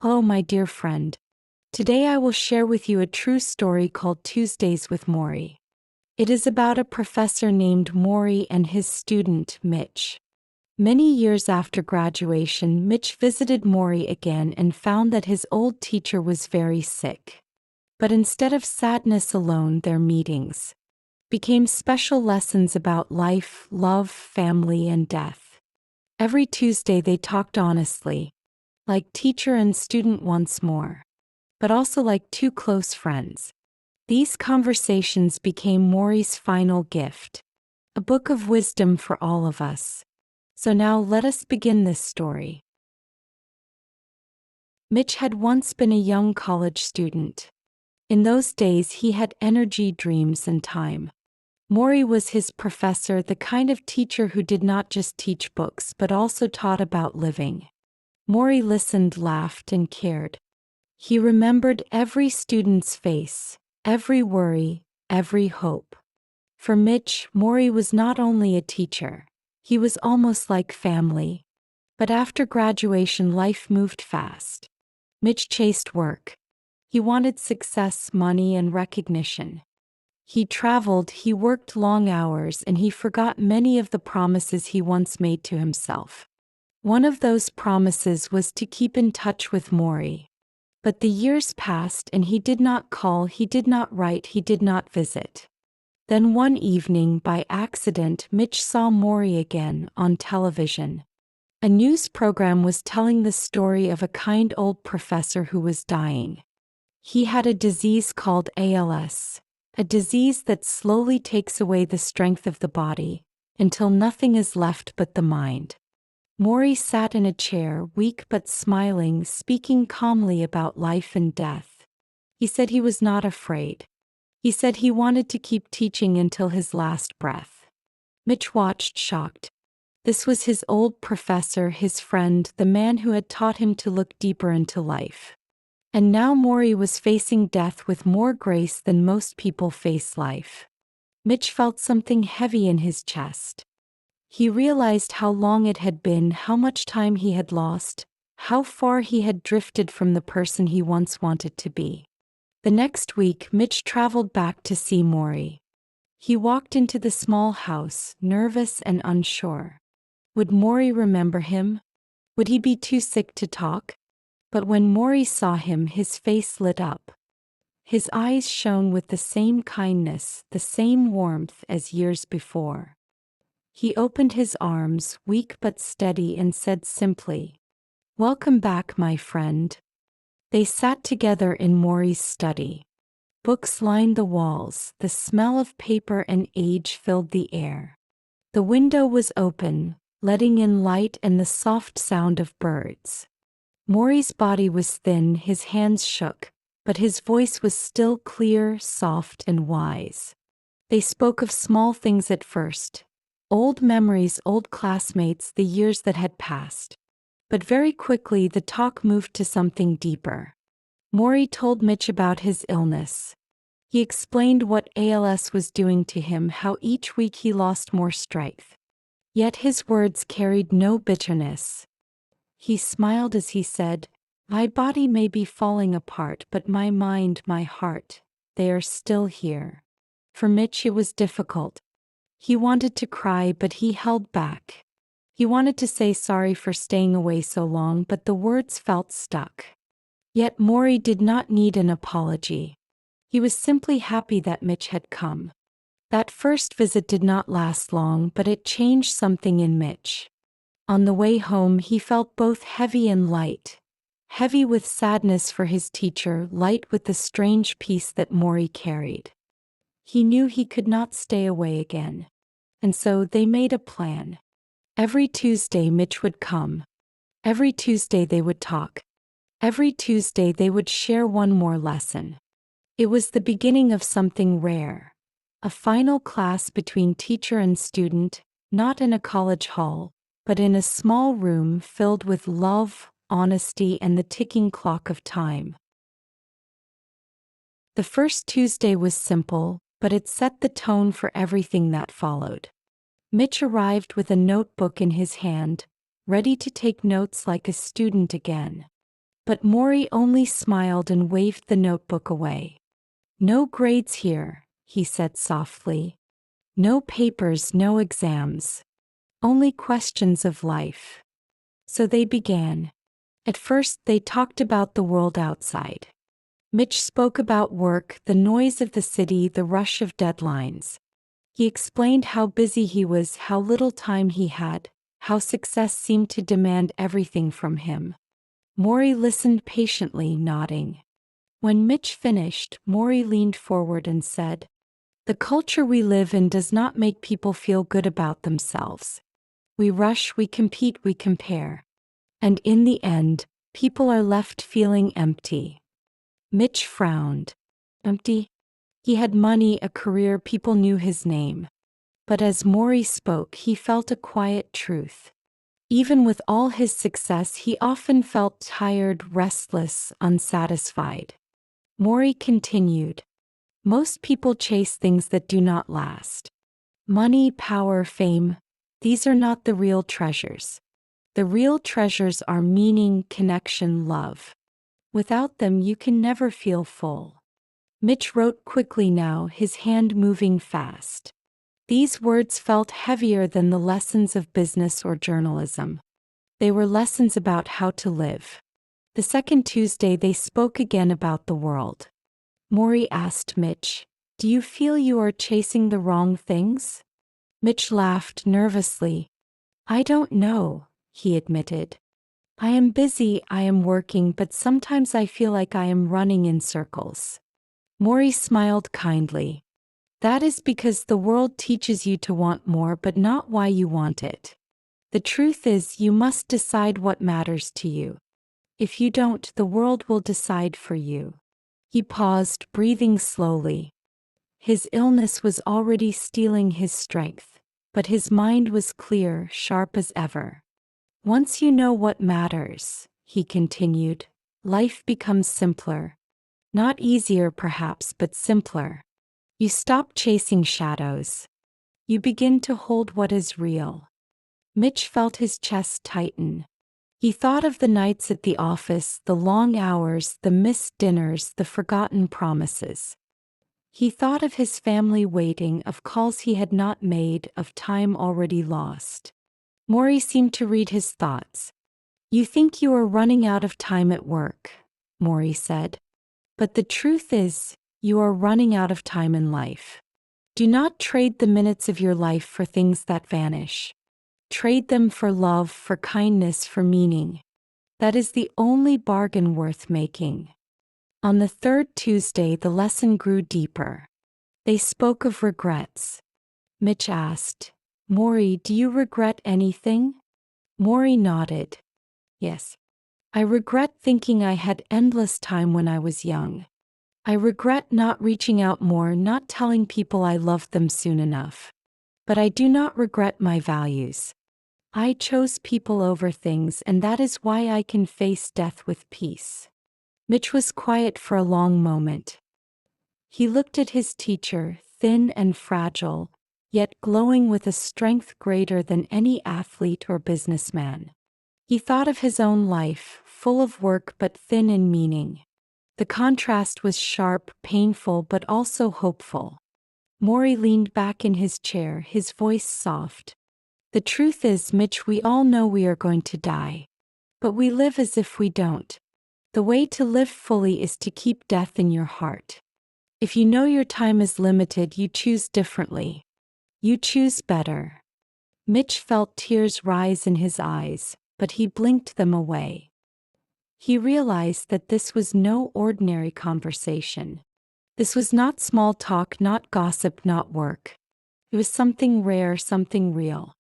Hello, my dear friend. Today I will share with you a true story called Tuesdays with Morrie. It is about a professor named Morrie and his student, Mitch. Many years after graduation, Mitch visited Morrie again and found that his old teacher was very sick. But instead of sadness alone, their meetings became special lessons about life, love, family, and death. Every Tuesday they talked honestly, like teacher and student once more, but also like two close friends. These conversations became Morrie's final gift, a book of wisdom for all of us. So now let us begin this story. Mitch had once been a young college student. In those days he had energy, dreams, and time. Morrie was his professor, the kind of teacher who did not just teach books but also taught about living. Morrie listened, laughed, and cared. He remembered every student's face, every worry, every hope. For Mitch, Morrie was not only a teacher, he was almost like family. But after graduation, life moved fast. Mitch chased work. He wanted success, money, and recognition. He traveled, he worked long hours, and he forgot many of the promises he once made to himself. One of those promises was to keep in touch with Morrie. But the years passed and he did not call, he did not write, he did not visit. Then one evening, by accident, Mitch saw Morrie again on television. A news program was telling the story of a kind old professor who was dying. He had a disease called ALS, a disease that slowly takes away the strength of the body, until nothing is left but the mind. Morrie sat in a chair, weak but smiling, speaking calmly about life and death. He said he was not afraid. He said he wanted to keep teaching until his last breath. Mitch watched, shocked. This was his old professor, his friend, the man who had taught him to look deeper into life. And now Morrie was facing death with more grace than most people face life. Mitch felt something heavy in his chest. He realized how long it had been, how much time he had lost, how far he had drifted from the person he once wanted to be. The next week, Mitch traveled back to see Morrie. He walked into the small house, nervous and unsure. Would Morrie remember him? Would he be too sick to talk? But when Morrie saw him, his face lit up. His eyes shone with the same kindness, the same warmth as years before. He opened his arms, weak but steady, and said simply, "Welcome back, my friend." They sat together in Morrie's study. Books lined the walls, the smell of paper and age filled the air. The window was open, letting in light and the soft sound of birds. Morrie's body was thin, his hands shook, but his voice was still clear, soft, and wise. They spoke of small things at first. Old memories, old classmates, the years that had passed. But very quickly the talk moved to something deeper. Morrie told Mitch about his illness. He explained what ALS was doing to him, how each week he lost more strength. Yet his words carried no bitterness. He smiled as he said, "My body may be falling apart, but my mind, my heart, they are still here." For Mitch it was difficult. He wanted to cry, but he held back. He wanted to say sorry for staying away so long, but the words felt stuck. Yet Morrie did not need an apology. He was simply happy that Mitch had come. That first visit did not last long, but it changed something in Mitch. On the way home, he felt both heavy and light. Heavy with sadness for his teacher, light with the strange peace that Morrie carried. He knew he could not stay away again. And so they made a plan. Every Tuesday Mitch would come. Every Tuesday they would talk. Every Tuesday they would share one more lesson. It was the beginning of something rare. A final class between teacher and student, not in a college hall, but in a small room filled with love, honesty, and the ticking clock of time. The first Tuesday was simple, but it set the tone for everything that followed. Mitch arrived with a notebook in his hand, ready to take notes like a student again. But Morrie only smiled and waved the notebook away. "No grades here," he said softly. "No papers, no exams. Only questions of life." So they began. At first they talked about the world outside. Mitch spoke about work, the noise of the city, the rush of deadlines. He explained how busy he was, how little time he had, how success seemed to demand everything from him. Morrie listened patiently, nodding. When Mitch finished, Morrie leaned forward and said, "The culture we live in does not make people feel good about themselves. We rush, we compete, we compare. And in the end, people are left feeling empty." Mitch frowned. Empty? He had money, a career, people knew his name. But as Morrie spoke, he felt a quiet truth. Even with all his success, he often felt tired, restless, unsatisfied. Morrie continued, "Most people chase things that do not last. Money, power, fame, these are not the real treasures. The real treasures are meaning, connection, love. Without them, you can never feel full." Mitch wrote quickly now, his hand moving fast. These words felt heavier than the lessons of business or journalism. They were lessons about how to live. The second Tuesday they spoke again about the world. Morrie asked Mitch, "Do you feel you are chasing the wrong things?" Mitch laughed nervously. "I don't know," he admitted. "I am busy, I am working, but sometimes I feel like I am running in circles." Morrie smiled kindly. "That is because the world teaches you to want more, but not why you want it. The truth is, you must decide what matters to you. If you don't, the world will decide for you." He paused, breathing slowly. His illness was already stealing his strength, but his mind was clear, sharp as ever. "Once you know what matters," he continued, "life becomes simpler. Not easier perhaps, but simpler. You stop chasing shadows. You begin to hold what is real." Mitch felt his chest tighten. He thought of the nights at the office, the long hours, the missed dinners, the forgotten promises. He thought of his family waiting, of calls he had not made, of time already lost. Morrie seemed to read his thoughts. "You think you are running out of time at work," Morrie said. "But the truth is, you are running out of time in life. Do not trade the minutes of your life for things that vanish. Trade them for love, for kindness, for meaning. That is the only bargain worth making." On the third Tuesday, the lesson grew deeper. They spoke of regrets. Mitch asked, "Morrie, do you regret anything?" Morrie nodded. "Yes. I regret thinking I had endless time when I was young. I regret not reaching out more, not telling people I loved them soon enough. But I do not regret my values. I chose people over things, and that is why I can face death with peace." Mitch was quiet for a long moment. He looked at his teacher, thin and fragile, yet glowing with a strength greater than any athlete or businessman. He thought of his own life, full of work but thin in meaning. The contrast was sharp, painful, but also hopeful. Morrie leaned back in his chair, his voice soft. "The truth is, Mitch, we all know we are going to die. But we live as if we don't. The way to live fully is to keep death in your heart. If you know your time is limited, you choose differently. You choose better." Mitch felt tears rise in his eyes, but he blinked them away. He realized that this was no ordinary conversation. This was not small talk, not gossip, not work. It was something rare, something real.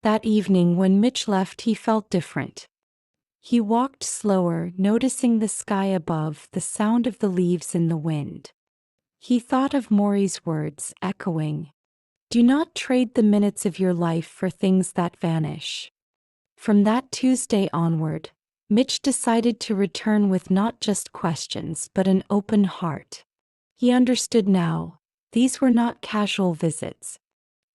That evening, when Mitch left, he felt different. He walked slower, noticing the sky above, the sound of the leaves in the wind. He thought of Morrie's words, echoing, "Do not trade the minutes of your life for things that vanish." From that Tuesday onward, Mitch decided to return with not just questions but an open heart. He understood now, these were not casual visits.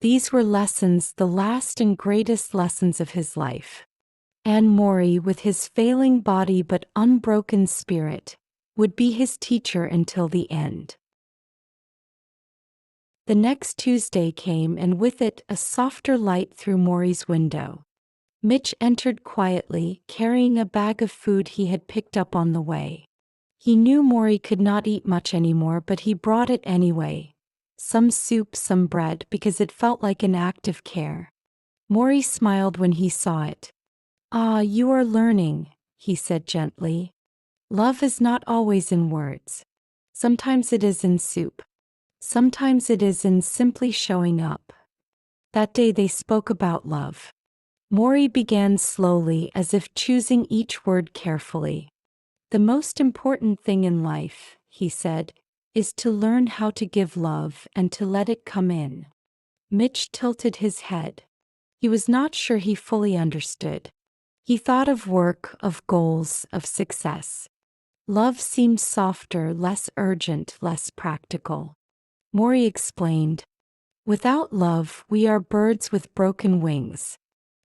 These were lessons, the last and greatest lessons of his life. and Morrie, with his failing body but unbroken spirit, would be his teacher until the end. The next Tuesday came, and with it a softer light through Morrie's window. Mitch entered quietly, carrying a bag of food he had picked up on the way. He knew Morrie could not eat much anymore, but he brought it anyway. Some soup, some bread, because it felt like an act of care. Morrie smiled when he saw it. "Ah, you are learning," he said gently. "Love is not always in words. Sometimes it is in soup. Sometimes it is in simply showing up." That day they spoke about love. Morrie began slowly, as if choosing each word carefully. "The most important thing in life," he said, "is to learn how to give love and to let it come in." Mitch tilted his head. He was not sure he fully understood. He thought of work, of goals, of success. Love seemed softer, less urgent, less practical. Morrie explained, "Without love, we are birds with broken wings.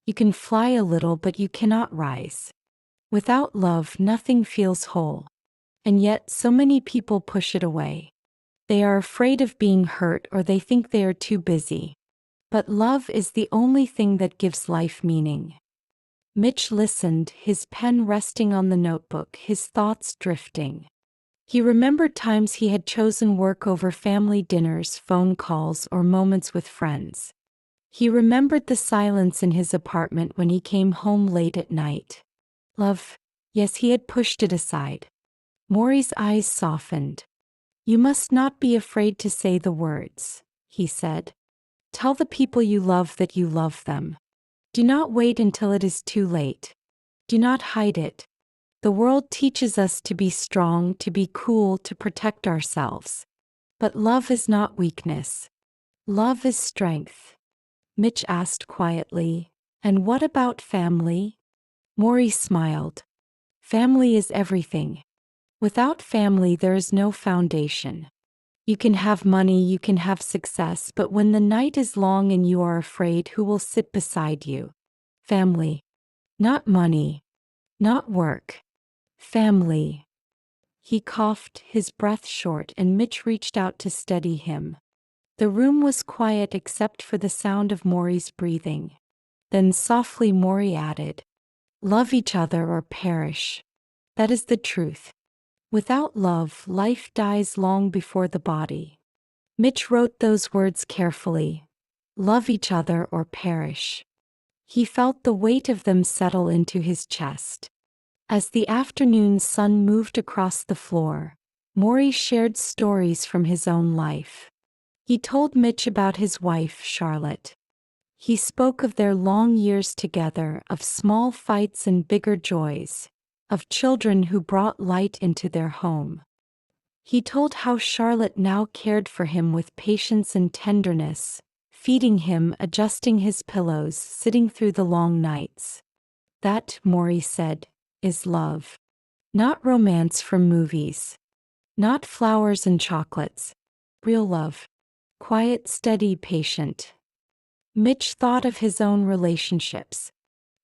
You can fly a little, but you cannot rise. Without love, nothing feels whole. And yet, so many people push it away. They are afraid of being hurt, or they think they are too busy. But love is the only thing that gives life meaning." Mitch listened, his pen resting on the notebook, his thoughts drifting. He remembered times he had chosen work over family dinners, phone calls, or moments with friends. He remembered the silence in his apartment when he came home late at night. Love, yes, he had pushed it aside. Morrie's eyes softened. "You must not be afraid to say the words," he said. "Tell the people you love that you love them. Do not wait until it is too late. Do not hide it. The world teaches us to be strong, to be cool, to protect ourselves. But love is not weakness. Love is strength." Mitch asked quietly, "And what about family?" Morrie smiled. "Family is everything. Without family, there is no foundation. You can have money, you can have success, but when the night is long and you are afraid, who will sit beside you? Family. Not money. Not work. Family." He coughed, his breath short, and Mitch reached out to steady him. The room was quiet except for the sound of Morrie's breathing. Then softly Morrie added, "Love each other or perish. That is the truth. Without love, life dies long before the body." Mitch wrote those words carefully. Love each other or perish. He felt the weight of them settle into his chest. As the afternoon sun moved across the floor, Morrie shared stories from his own life. He told Mitch about his wife, Charlotte. He spoke of their long years together, of small fights and bigger joys, of children who brought light into their home. He told how Charlotte now cared for him with patience and tenderness, feeding him, adjusting his pillows, sitting through the long nights. "That," Morrie said, "is love. Not romance from movies. Not flowers and chocolates. Real love. Quiet, steady, patient." Mitch thought of his own relationships.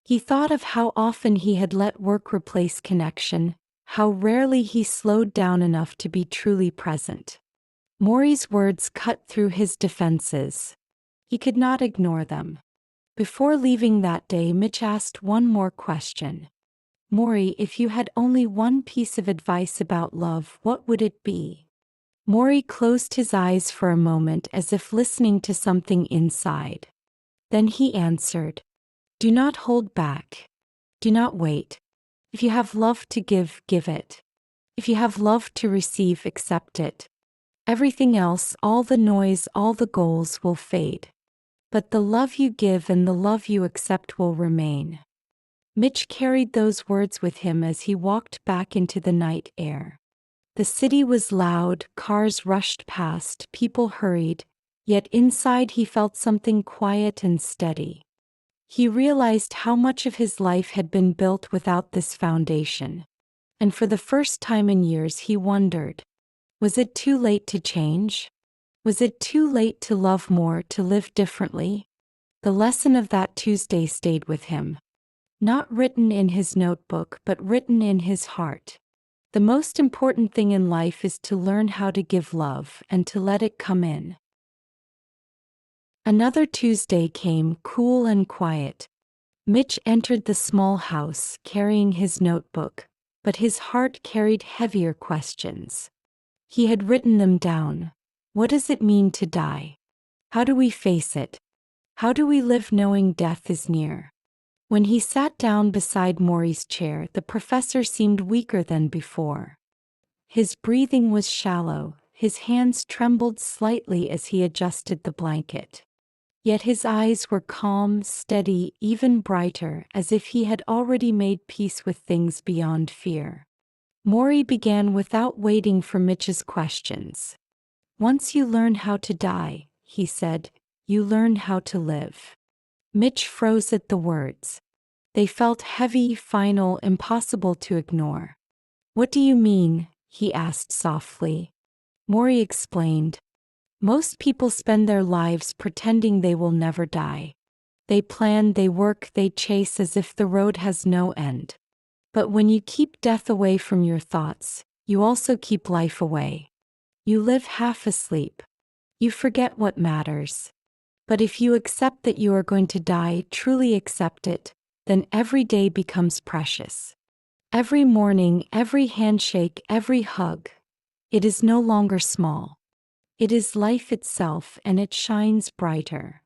He thought of how often he had let work replace connection, how rarely he slowed down enough to be truly present. Morrie's words cut through his defenses. He could not ignore them. Before leaving that day, Mitch asked one more question. "Morrie, if you had only one piece of advice about love, what would it be?" Morrie closed his eyes for a moment as if listening to something inside. Then he answered, "Do not hold back. Do not wait. If you have love to give, give it. If you have love to receive, accept it. Everything else, all the noise, all the goals will fade. But the love you give and the love you accept will remain." Mitch carried those words with him as he walked back into the night air. The city was loud, cars rushed past, people hurried, yet inside he felt something quiet and steady. He realized how much of his life had been built without this foundation. And for the first time in years he wondered, was it too late to change? Was it too late to love more, to live differently? The lesson of that Tuesday stayed with him. Not written in his notebook, but written in his heart. The most important thing in life is to learn how to give love and to let it come in. Another Tuesday came, cool and quiet. Mitch entered the small house, carrying his notebook, but his heart carried heavier questions. He had written them down. What does it mean to die? How do we face it? How do we live knowing death is near? When he sat down beside Morrie's chair, the professor seemed weaker than before. His breathing was shallow, his hands trembled slightly as he adjusted the blanket. Yet his eyes were calm, steady, even brighter, as if he had already made peace with things beyond fear. Morrie began without waiting for Mitch's questions. Once you learn how to die, he said, you learn how to live. Mitch froze at the words. They felt heavy, final, impossible to ignore. What do you mean? He asked softly. Morrie explained. Most people spend their lives pretending they will never die. They plan, they work, they chase as if the road has no end. But when you keep death away from your thoughts, you also keep life away. You live half asleep. You forget what matters. But if you accept that you are going to die, truly accept it, then every day becomes precious. Every morning, every handshake, every hug. It is no longer small. It is life itself, and it shines brighter.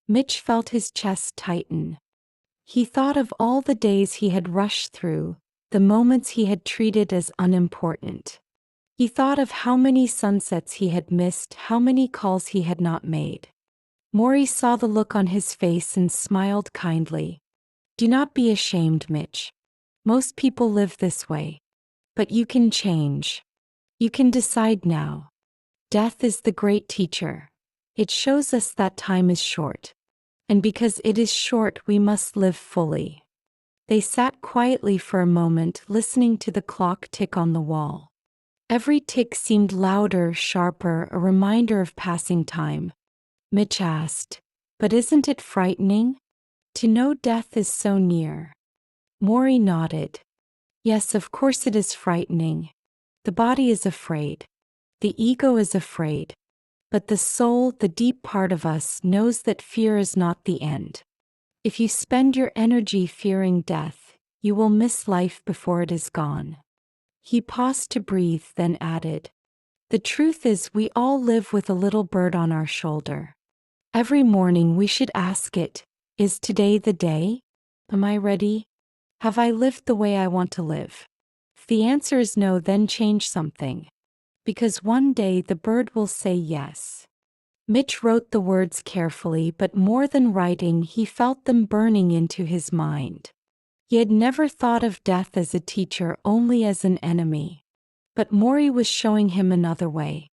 Mitch felt his chest tighten. He thought of all the days he had rushed through, the moments he had treated as unimportant. He thought of how many sunsets he had missed, how many calls he had not made. Morrie saw the look on his face and smiled kindly. Do not be ashamed, Mitch. Most people live this way. But you can change. You can decide now. Death is the great teacher. It shows us that time is short. And because it is short, we must live fully. They sat quietly for a moment, listening to the clock tick on the wall. Every tick seemed louder, sharper, a reminder of passing time. Mitch asked, but isn't it frightening? To know death is so near. Morrie nodded. Yes, of course it is frightening. The body is afraid. The ego is afraid. But the soul, the deep part of us, knows that fear is not the end. If you spend your energy fearing death, you will miss life before it is gone. He paused to breathe, then added, the truth is we all live with a little bird on our shoulder. Every morning we should ask it, is today the day? Am I ready? Have I lived the way I want to live? If the answer is no, then change something. Because one day the bird will say yes. Mitch wrote the words carefully, but more than writing, he felt them burning into his mind. He had never thought of death as a teacher, only as an enemy. But Morrie was showing him another way.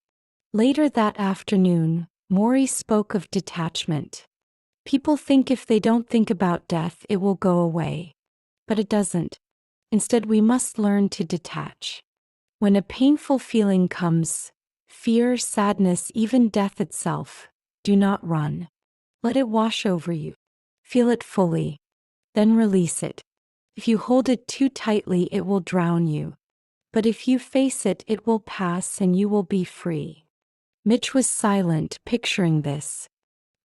Later that afternoon, Morrie spoke of detachment. People think if they don't think about death, it will go away. But it doesn't. Instead, we must learn to detach. When a painful feeling comes, fear, sadness, even death itself, do not run. Let it wash over you. Feel it fully. Then release it. If you hold it too tightly, it will drown you. But if you face it, it will pass and you will be free. Mitch was silent, picturing this.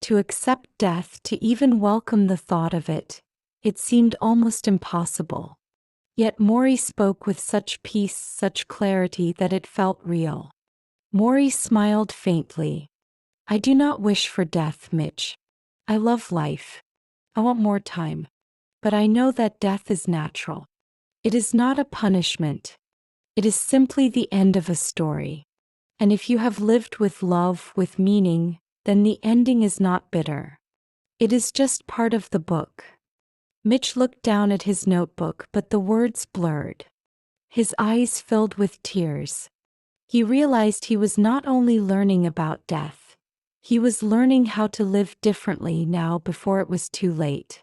To accept death, to even welcome the thought of it, it seemed almost impossible. Yet Morrie spoke with such peace, such clarity that it felt real. Morrie smiled faintly. I do not wish for death, Mitch. I love life. I want more time. But I know that death is natural. It is not a punishment. It is simply the end of a story. And if you have lived with love, with meaning, then the ending is not bitter. It is just part of the book. Mitch looked down at his notebook, but the words blurred. His eyes filled with tears. He realized he was not only learning about death, he was learning how to live differently now before it was too late.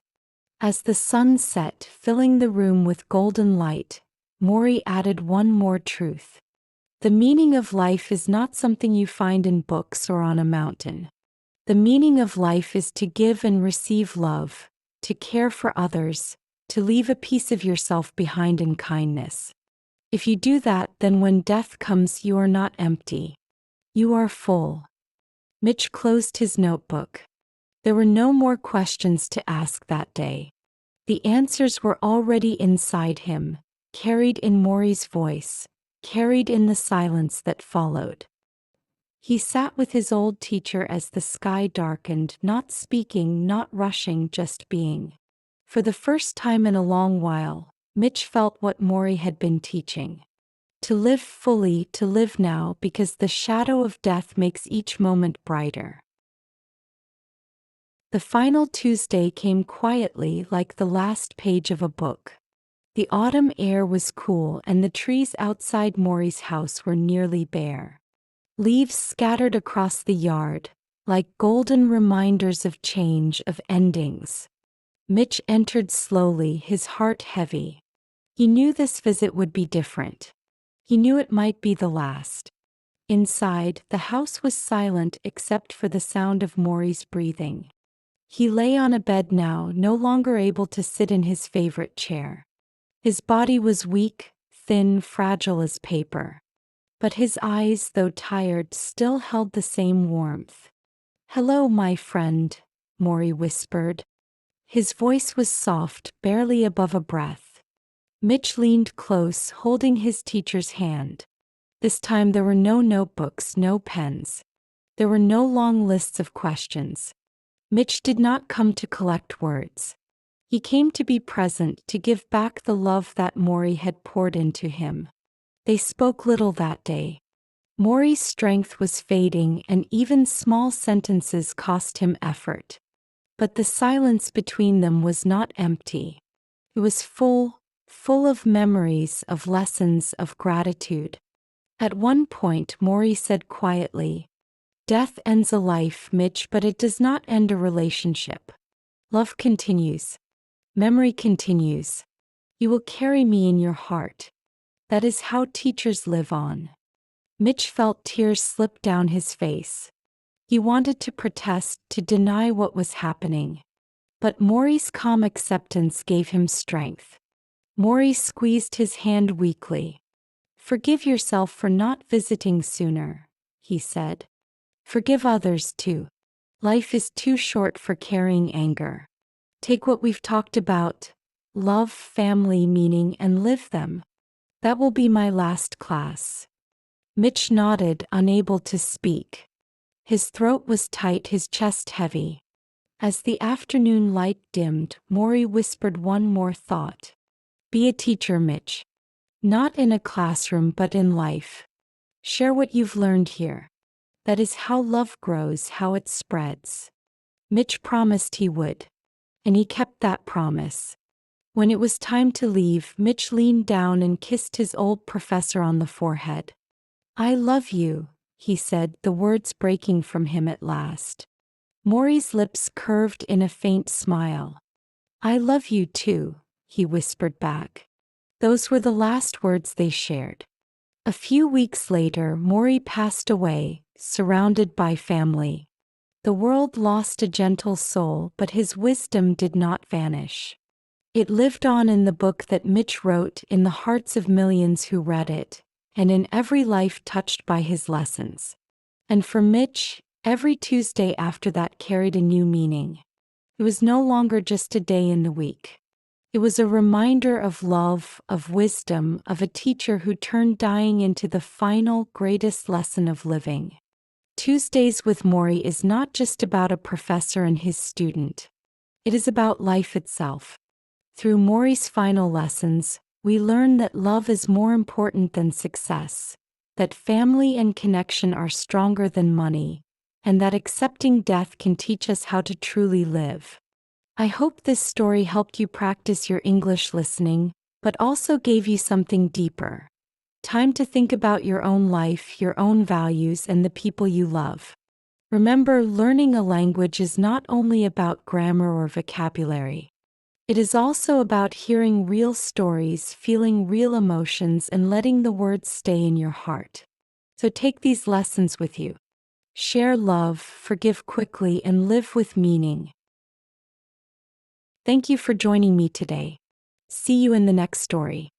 As the sun set, filling the room with golden light, Morrie added one more truth. The meaning of life is not something you find in books or on a mountain. The meaning of life is to give and receive love, to care for others, to leave a piece of yourself behind in kindness. If you do that, then when death comes, you are not empty. You are full. Mitch closed his notebook. There were no more questions to ask that day. The answers were already inside him, carried in Morrie's voice, carried in the silence that followed. He sat with his old teacher as the sky darkened, not speaking, not rushing, just being. For the first time in a long while, Mitch felt what Morrie had been teaching. To live fully, to live now, because the shadow of death makes each moment brighter. The final Tuesday came quietly, like the last page of a book. The autumn air was cool and the trees outside Morrie's house were nearly bare. Leaves scattered across the yard, like golden reminders of change, of endings. Mitch entered slowly, his heart heavy. He knew this visit would be different. He knew it might be the last. Inside, the house was silent except for the sound of Morrie's breathing. He lay on a bed now, no longer able to sit in his favorite chair. His body was weak, thin, fragile as paper. But his eyes, though tired, still held the same warmth. "Hello, my friend," Morrie whispered. His voice was soft, barely above a breath. Mitch leaned close, holding his teacher's hand. This time there were no notebooks, no pens. There were no long lists of questions. Mitch did not come to collect words. He came to be present, to give back the love that Morrie had poured into him. They spoke little that day. Morrie's strength was fading, and even small sentences cost him effort. But the silence between them was not empty. It was full of memories, of lessons, of gratitude. At one point, Morrie said quietly, "Death ends a life, Mitch, but it does not end a relationship. Love continues. Memory continues. You will carry me in your heart. That is how teachers live on." Mitch felt tears slip down his face. He wanted to protest, to deny what was happening. But Morrie's calm acceptance gave him strength. Morrie squeezed his hand weakly. "Forgive yourself for not visiting sooner," he said. "Forgive others too. Life is too short for carrying anger. Take what we've talked about, love, family, meaning, and live them. That will be my last class." Mitch nodded, unable to speak. His throat was tight, his chest heavy. As the afternoon light dimmed, Morrie whispered one more thought. "Be a teacher, Mitch. Not in a classroom, but in life. Share what you've learned here. That is how love grows, how it spreads." Mitch promised he would. And he kept that promise. When it was time to leave, Mitch leaned down and kissed his old professor on the forehead. "I love you," he said, the words breaking from him at last. Morrie's lips curved in a faint smile. "I love you too," he whispered back. Those were the last words they shared. A few weeks later, Morrie passed away, surrounded by family. The world lost a gentle soul, but his wisdom did not vanish. It lived on in the book that Mitch wrote, in the hearts of millions who read it, and in every life touched by his lessons. And for Mitch, every Tuesday after that carried a new meaning. It was no longer just a day in the week. It was a reminder of love, of wisdom, of a teacher who turned dying into the final, greatest lesson of living. Tuesdays with Morrie is not just about a professor and his student. It is about life itself. Through Morrie's final lessons, we learn that love is more important than success, that family and connection are stronger than money, and that accepting death can teach us how to truly live. I hope this story helped you practice your English listening, but also gave you something deeper. Time to think about your own life, your own values, and the people you love. Remember, learning a language is not only about grammar or vocabulary. It is also about hearing real stories, feeling real emotions, and letting the words stay in your heart. So take these lessons with you. Share love, forgive quickly, and live with meaning. Thank you for joining me today. See you in the next story.